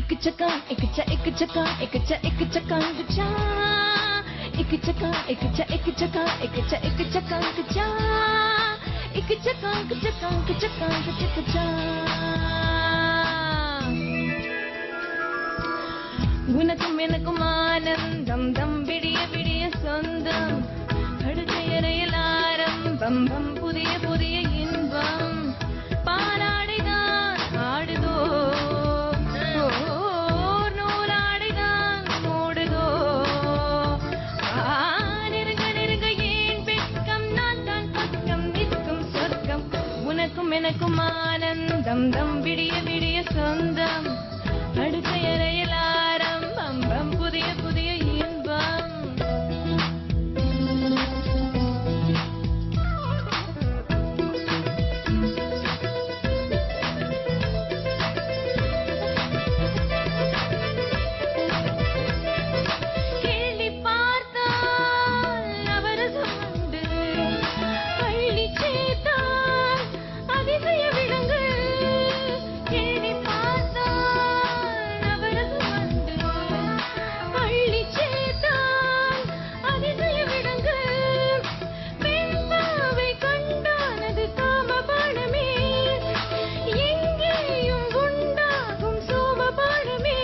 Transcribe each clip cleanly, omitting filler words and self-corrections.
एक चक्का एक चा एक चक्का एक चा एक चक्का चा एक चक्का एक चा एक चक्का एक चा एक चक्का चा एक चक्का चक्का चक्का चक्का चा உனக்கும் எனக்கும் ஆனந்தம் தம் விடிய விடிய சொந்தம் அடுக்கையறையில் ஆரம்பம் பம் புதிய புதிய இன்பம் பாலாடைதான் ஆடுதோ நூலாடைதான் மூடுதோ நெருங்க நெருங்க ஏன் வெட்கம் நான் தான் பக்கம் நிற்கும் சொர்க்கம் உனக்கும் எனக்கும் ஆனந்தம் தம் விடிய விடிய சொந்தம் அடுக்கையறையில் ஆரம்பம் பம் புதிய புதிய இன்பம் கிள்ளி பார்த்தால் நவரசம் உண்டு அள்ளி சேர்த்தால் அதிசய விலங்கு கிள்ளி பார்த்தால் நவரசம் உண்டு அள்ளி சேர்த்தால் அதிசய விலங்கு பெண்பாவை கண்டானது காமபானமே எங்கேயும் உண்டாகும் சோமபானமே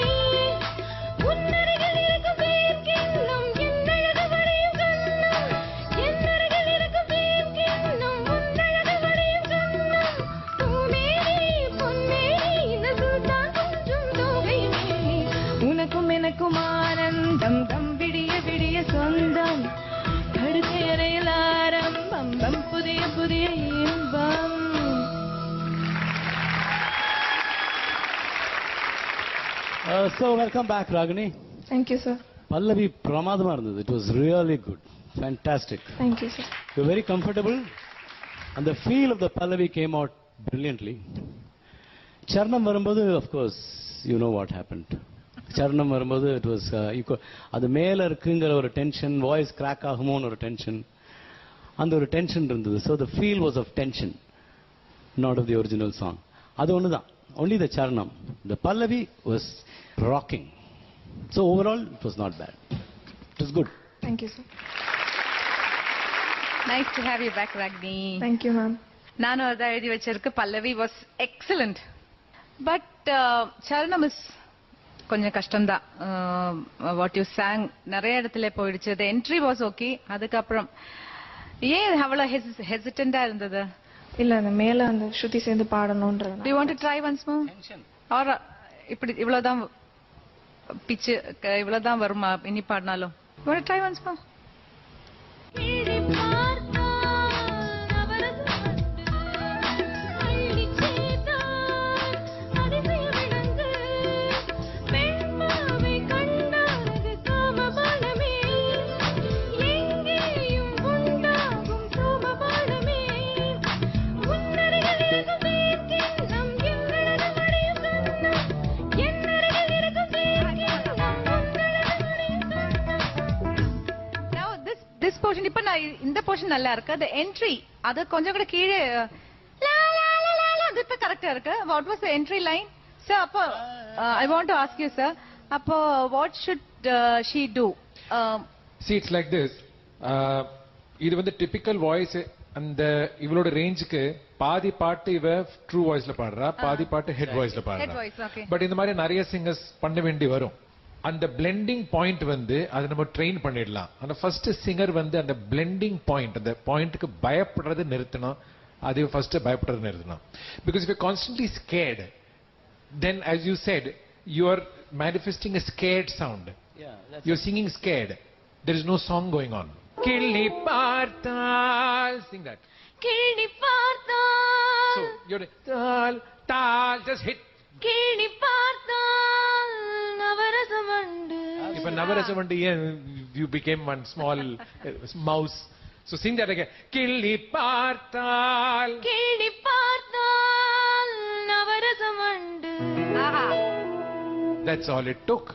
உன்னருகில் இருக்கும் பேர்க்கின்னும் என்னழகு வரையும் கண்ணம் என்னருகில் இருக்கும் பேர்க்கின்னும் உன்னழகு வரையும் கண்ணம் பூமேரி பொன்மேரி இந்த சுல்தான் கொஞ்சம் தோகை மேரி உனக்கும் எனக்கும் ஆனந்தம் தம் விடிய விடிய சொந்தம் அடுக்கையறையில் ஆரம்பம் பம் புதிய புதிய இன்பம் So welcome back, Ragini. Thank you, sir. Pallavi pramadama irundhathu. It was really good. Fantastic. Thank you, sir. You're very comfortable and the feel of the Pallavi came out brilliantly. Charanam varumbodhu, of course, you know what happened. Charanam varumbodhu, it was அது மேல இருக்குங்கிற ஒரு tension, voice crack ஆகுமோன்னு ஒரு tension, அந்த ஒரு tension இருந்தது. So the feel was of tension, not of the original song. அது ஒண்ணுதான். Only the Charanam. The Pallavi was rocking. So overall, it was not bad. It was good. Thank you, sir. Nice to have you back, Ragini. Thank you, ma'am. நானும் அதான் எழுதி வச்சிருக்கு. Pallavi was excellent. But Charanam is கொஞ்சம் கஷ்டம்தான். What you sang நிறைய இடத்துல போயிடுச்சு. The entry was okay. அதுக்கப்புறம் ஏன் அவ்வளோ ஹெசிடண்டா இருந்தது? இல்ல அந்த மேல அந்த ஸ்ருதி சேர்ந்து பாடணும்ன்றது. Do you want to try once more? Or இப்படி இவ்வளவுதான் பிச்சு இவ்வளவுதான் வருமா இனி பாடினாலும்? You want to try once more? This portion இப்ப நான் இந்த போர்ஷன் நல்லா இருக்கு. the entry அது கொஞ்சம் கூட கீழே லா லா லா லா அது இப்ப கரெக்ட்டா இருக்கு. what was the entry line sir? அப்போ I want to ask you sir, அப்போ what should she do? See, it's like this. இது வந்து typical voice அந்த இவளோட ரேஞ்சுக்கு பாதி பாட்டு இவ ட்ரூ வாய்ஸ்ல பாடுறா, பாதி பாட்டு ஹெட் வாய்ஸ்ல head பாடுறா. voice okay. பட் இந்த மாதிரி நிறைய சிங்கர்ஸ் பண்ண வேண்டி வரும். அந்த பிளெண்டிங் பாயிண்ட் வந்து அதை நம்ம ட்ரெயின் பண்ணிடலாம். அந்த ஃபர்ஸ்ட் சிங்கர் வந்து அந்த பிளெண்டிங் பாயிண்ட், அந்த பாயிண்ட்க்கு பயப்படுறது நிறுத்தணும். அது ஃபர்ஸ்ட் பயப்படுறது நிறுத்தணும். Because if you constantly scared, then as you said, you are manifesting a scared sound. You're singing scared. There is no song going on. கிள்ளி பார்த்தால், sing that. கிள்ளி பார்த்தால், So you're tal tal, just hit. கிள்ளி பார்த்தால் நவரசமண்டு. If a Navarasamandi, you became one small mouse. So sing that again. கிள்ளி பார்த்தால், கிள்ளி பார்த்தால் நவரசமண்டு. That's all it took.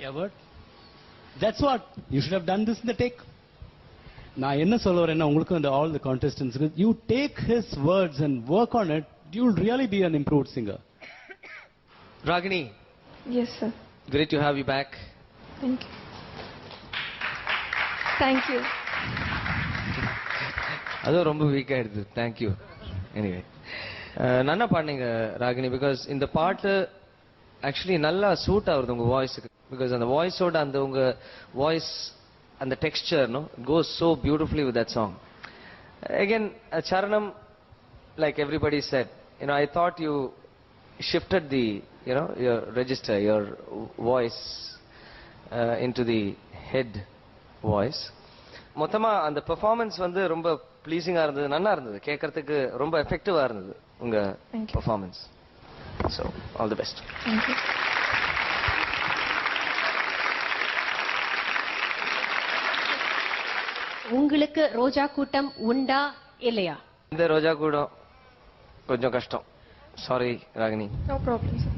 Yeah, what? That's what. You should have done this in the take. நான் என்ன சொல்ல வரேன்னா உங்களுக்கு அந்த all the contestants, you take his words and work on it, you'll really be an improved singer. Ragini, Yes, sir. Great to have you back. Thank you. Thank you. அதுவும் ரொம்ப week ஆயிடுது. Thank you. Anyway நல்லா பாடுனீங்க Ragini. Because இந்த பாட்டு actually நல்லா suit ஆகுது உங்க வாய்ஸுக்கு. Because அந்த வாய்ஸோட அந்த உங்க வாய்ஸ் அந்த texture goes so beautifully with that song. Again, Charanam, like everybody said, I thought you shifted the, your register, your voice into the head voice. மொத்தமா அந்த பெர்ஃபார்மன்ஸ் வந்து ரொம்ப ப்ளீசிங்கா இருந்தது, நல்லா இருந்தது, கேட்கறதுக்கு ரொம்ப எஃபெக்டிவா இருந்தது உங்க performance. So all the best. உங்களுக்கு ரோஜா கூட்டம் உண்டா இல்லையா? இந்த ரோஜா கூட்டம் கொஞ்சம் கஷ்டம். Sorry Ragini. No problem, sir.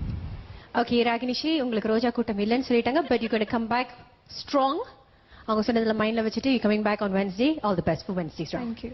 Okay ராகினிஷி, உங்களுக்கு ரோஜா கூட்டம் இல்லைன்னு சொல்லிட்டாங்க. But you gonna come back strong. அவங்க சொன்னதுல மைண்ட்ல வச்சுட்டு you coming back on Wednesday. All the best for Wednesday. Thank you.